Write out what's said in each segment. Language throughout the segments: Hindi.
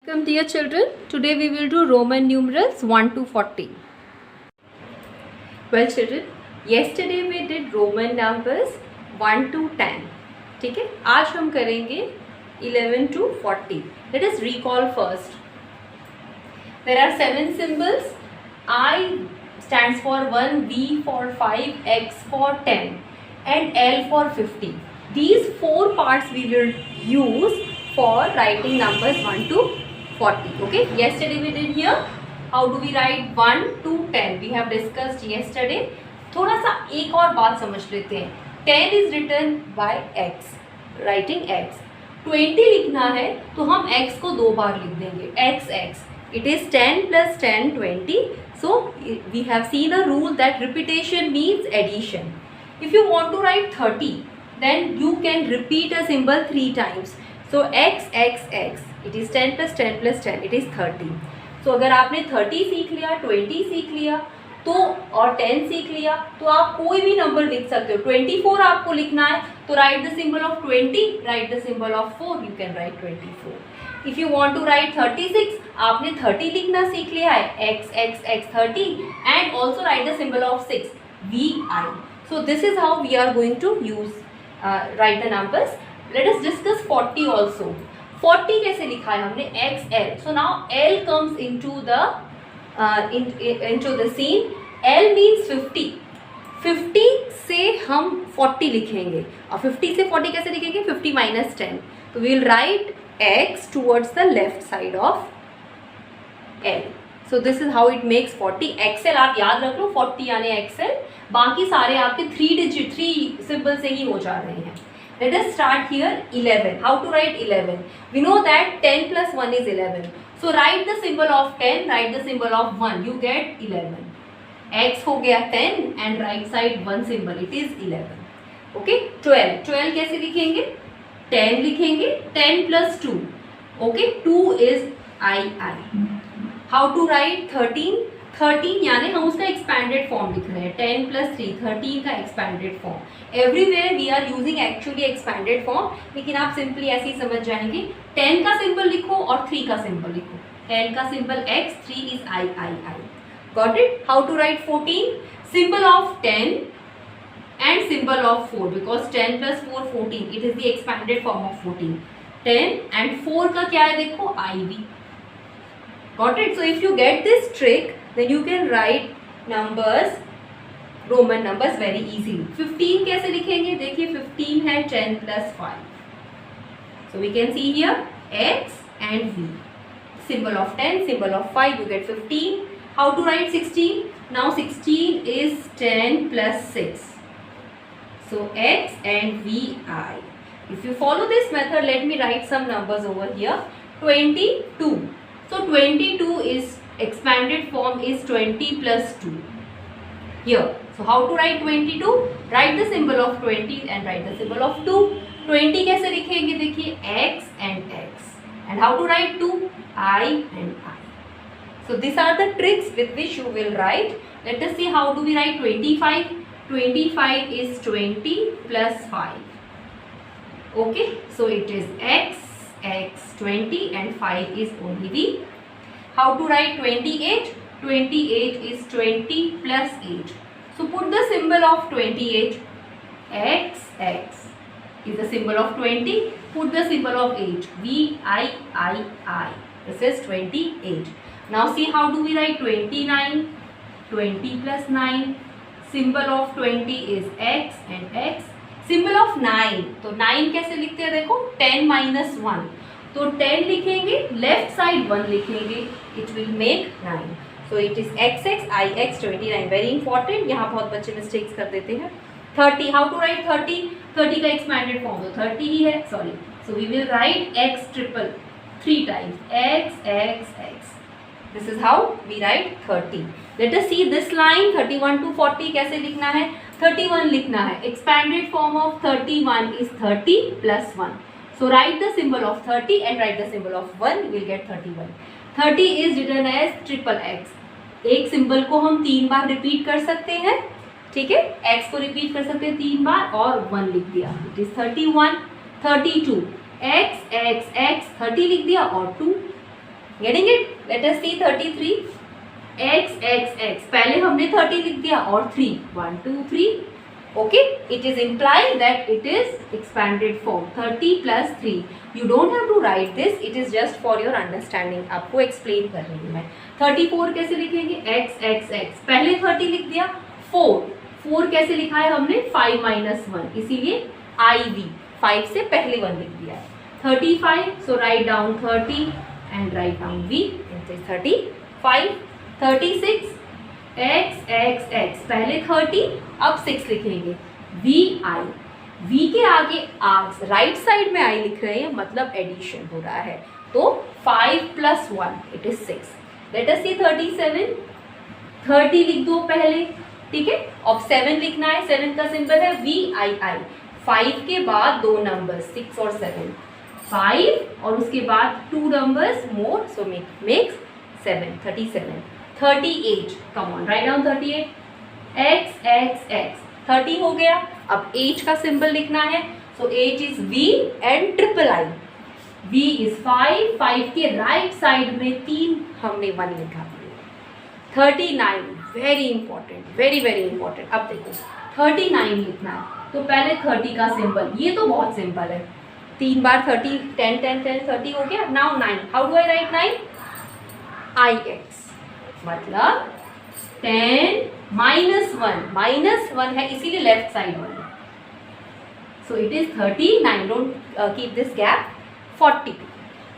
Welcome dear children. Today we will do Roman numerals 1 to 40. Well children, yesterday we did Roman numbers 1 to 10. ठीक है, आज हम करेंगे 11 to 40. Let us recall first. There are 7 symbols. I stands for 1, V for 5, X for 10 and L for 50. These 4 parts we will use for writing numbers 1 to 40. Okay, yesterday we did here. How do we write 1 to 10? We have discussed yesterday. थोड़ा सा एक और बात समझ लेते हैं. 10 is written by X, writing X. 20 लिखना है तो हम X को 2 बार लिख देंगे. X. It is 10 plus 10, 20. So we have seen a rule that repetition means addition. If you want to write 30, then you can repeat a symbol 3 times. So X. It is 10 plus 10 plus 10. It is 30. So अगर आपने 30 सीख लिया, 20 सीख लिया तो और 10 सीख लिया तो आप कोई भी नंबर लिख सकते हो. 24 आपको लिखना है तो write the symbol of 20, write the symbol of 4, you can write 24. If you want to write 36, आपने 30 लिखना सीख लिया है, X 30 and also write the symbol of 6, VI. So this is how we are going to use write the numbers. Let us discuss 40 also. 40 कैसे लिखा है हमने, XL. So now L comes into the scene. L means 50. 50 से हम 40 लिखेंगे और 50 से 40 कैसे लिखेंगे, 50 minus 10. तो we will write X towards the left side of L. So this is how it makes 40. XL आप याद रख लो, 40 यानी XL. बाकी सारे आपके 3 सिंबल से ही हो जा रहे हैं. Let us start here 11. How to write 11? We know that 10 plus 1 is 11. So write the symbol of 10, write the symbol of 1. You get 11. X हो गया 10 and right side 1 symbol. It is 11. Okay. 12. 12 कैसे लिखेंगे? 10 लिखेंगे. 10 plus 2. Okay. 2 is I. How to write 13? 13 यानी हम उसका एक्सपैंडेड फॉर्म लिख रहे हैं. 10 plus 3, 13 का expanded form. Everywhere we are using actually expanded form, लेकिन आप सिंपली ऐसे ही समझ जाएंगे. 10 का सिंबल लिखो और 3 का सिंबल लिखो. 10 का सिंबल X, 3 इज I. Got it? How to write 14? Symbol of 10 and symbol of 4, because 10 plus 4, 14. It is the expanded form of 14. 10 and 4 का क्या है देखो, IV. Got it? So if you get this trick, then you can write numbers, Roman numbers very easily. 15 कैसे लिखेंगे? देखिए 15 है 10 plus 5. So we can see here X and V. Symbol of 10, symbol of 5, you get 15. How to write 16? Now 16 is 10 plus 6. So X and VI. If you follow this method, let me write some numbers over here. 22. So 22 is expanded form is 20 plus 2 here. So how to write 22? Write the symbol of 20 and write the symbol of 2. 20 कैसे लिखेंगे? देखिए X and X. And how to write 2? I and I. So these are the tricks with which you will write. Let us see how do we write 25. 25 is 20 plus 5. Okay, so it is X 20 and 5 is only V. How to write 28? 28 is 20 plus 8. So put the symbol of 28. X is the symbol of 20. Put the symbol of 8. VI. This is 28. Now see how do we write 29? 20 plus 9. Symbol of 20 is X and X. Symbol of 9, तो 9 कैसे लिखते हैं देखो, 10 minus 1. तो 10 लिखेंगे, लेफ्ट साइड 1 लिखेंगे, it will make 9. So it is XX, IX, 29. Very important, यहाँ बहुत बच्चे मिस्टेक्स कर देते हैं. 30. How to right 30? 30 का एक्सपैंडेड फॉर्म तो 30 ही है, sorry. So we will write X triple 3 times. X. This is how we write 30. Let us see this line 31 to 40 कैसे लिखना है. 31 लिखना है. Expanded form of 31 is 30 plus 1. So write the symbol of 30 and write the symbol of 1. You will get 31. 30 is written as triple X. एक सिंबल को हम 3 बार रिपीट कर सकते हैं, ठीक है. X को रिपीट कर सकते हैं 3 बार और 1 लिख दिया. It is 31. 32. X 30 लिख दिया और 2. Getting it? Let us see 33 x x x, पहले हमने 30 लिख दिया और 3 1 2 3, okay, it is implied that it is expanded form 30 plus 3. You don't have to write this, it is just for your understanding. आपको explain कर रही हूँ मैं. 34 कैसे लिखेंगे? x x x, पहले 30 लिख दिया. 4 कैसे लिखा है हमने? 5 minus 1, इसीलिए iv 5 से पहले 1 लिख दिया. 35, so write down 30 and write down v, it is 35. 36 x x x, पहले 30 अब 6 लिखेंगे. v i, v के आगे आर्क्स राइट साइड में i लिख रहे हैं, मतलब एडिशन हो रहा है. तो 5 plus 1 it is 6. Let us see 37. 30 लिख दो पहले, ठीक है. अब 7 लिखना है. 7 का सिंबल है v i i. 5 के बाद 2 नंबर्स 6 और 7, 5 और उसके बाद 2 numbers more, so makes 7. 37. 38, come on write down 38. x x x, 30 हो गया. अब h का सिंबल लिखना है, सो h is v and triple i. v is 5, 5 के राइट साइड में 3 हमने 1 लिखा. 39, very important, very very important. अब देखो 39 लिखना है, तो पहले 30 का सिंबल, ये तो बहुत सिंपल है. 3 बार 30, 10 10 10, 30 हो गया. Now 9, how do I right 9? ix, मतलब 10 minus 1 है, इसीलिए left side 1. So it is 39. Don't keep this gap.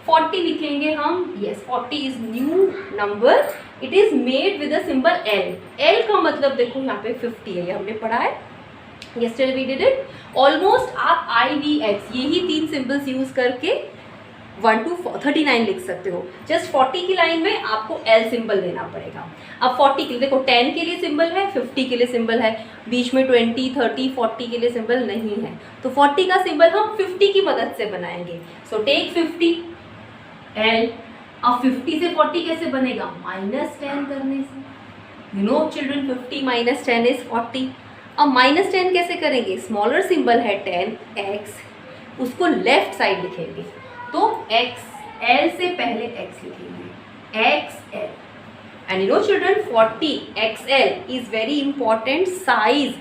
40 लिखेंगे हम. Yes, 40 is new number. It is made with the symbol L. L का मतलब देखो यहाँ पे 50 है, ये हमने पढ़ा है. yesterday we did it. Almost आप IVX यही 3 सिंबल्स यूज करके 1 to 39 लिख सकते हो. जस्ट 40 की लाइन में आपको L सिंबल देना पड़ेगा. अब 40 के लिए देखो, 10 के लिए सिंबल है, 50 के लिए सिंबल है, बीच में 20 30 40 के लिए सिंबल नहीं है. तो 40 का सिंबल हम 50 की मदद से बनाएंगे. So take 50 L. अब 50 से 40 कैसे बनेगा? -10 करने से. You know children, 50 minus 10 is 40. अब -10 कैसे करेंगे? स्मॉलर सिंबल है 10 x, उसको लेफ्ट साइड लिखेंगे. तो x, L से पहले x लिखेंगे, XL. And you know children, 40 XL is very important size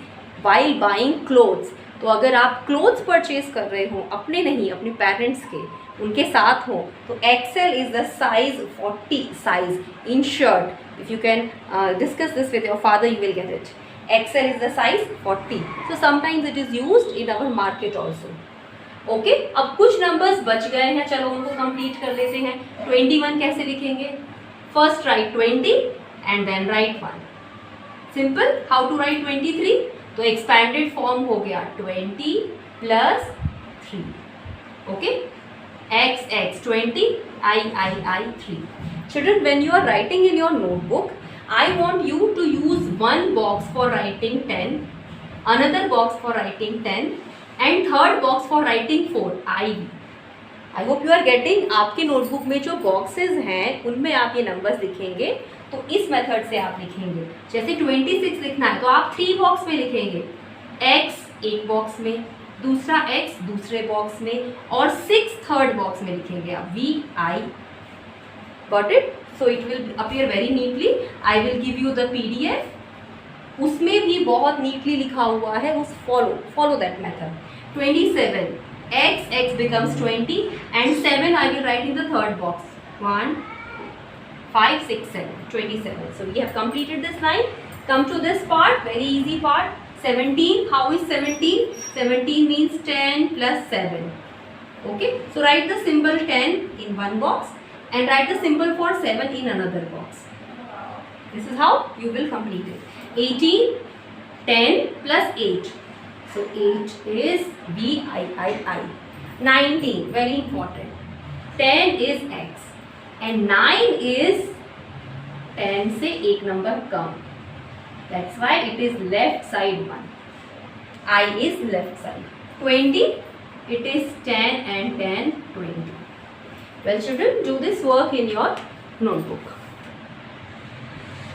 while buying clothes. तो अगर आप क्लोथ्स परचेज कर रहे हो, अपने नहीं, अपने पेरेंट्स के, उनके साथ हो, तो XL is the size 40 size in shirt. If you can discuss this with your father, you will get it. XL is the size 40. So sometimes it is used in our market also. Okay, अब कुछ नंबर्स बच गए हैं, चलो उनको कंप्लीट कर लेते हैं. 21 कैसे लिखेंगे? First write 20 and then write 1. Simple. How to write 23? तो एक्सपैंडेड फॉर्म हो गया 20 plus 3. Okay, x x 20, I 3. Children, when you are writing in your notebook, I want you to use one box for writing 10, another box for writing 10, and third box for writing 4. I hope you are getting. आपके नोटबुक में जो बॉक्सेस हैं उनमें आप ये नंबर्स लिखेंगे. तो इस मेथड से आप लिखेंगे. जैसे 26 लिखना है तो आप 3 बॉक्स में लिखेंगे. x एक बॉक्स में, दूसरा x दूसरे बॉक्स में, और 6 थर्ड बॉक्स में लिखेंगे आप. VI. Got it? So it will appear very neatly. I will give you the PDF. उसमें भी बहुत नीटली लिखा हुआ है. उस follow that method. 27 x becomes 20 and 7 I will write in the third box. 1 5 6 7 27. So we have completed this line. Come to this part, very easy part. 17. How is 17? 17 means 10 plus 7. Okay, so write the symbol 10 in one box and write the symbol for 7 in another box. This is how you will complete it. 18, 10 plus 8. So 8 is VII. 19, very important. 10 is x and 9 is 10 से एक number come. That's why it is left side 1. I is left side. 20, it is 10 and 10, 20. Well children, do this work in your notebook.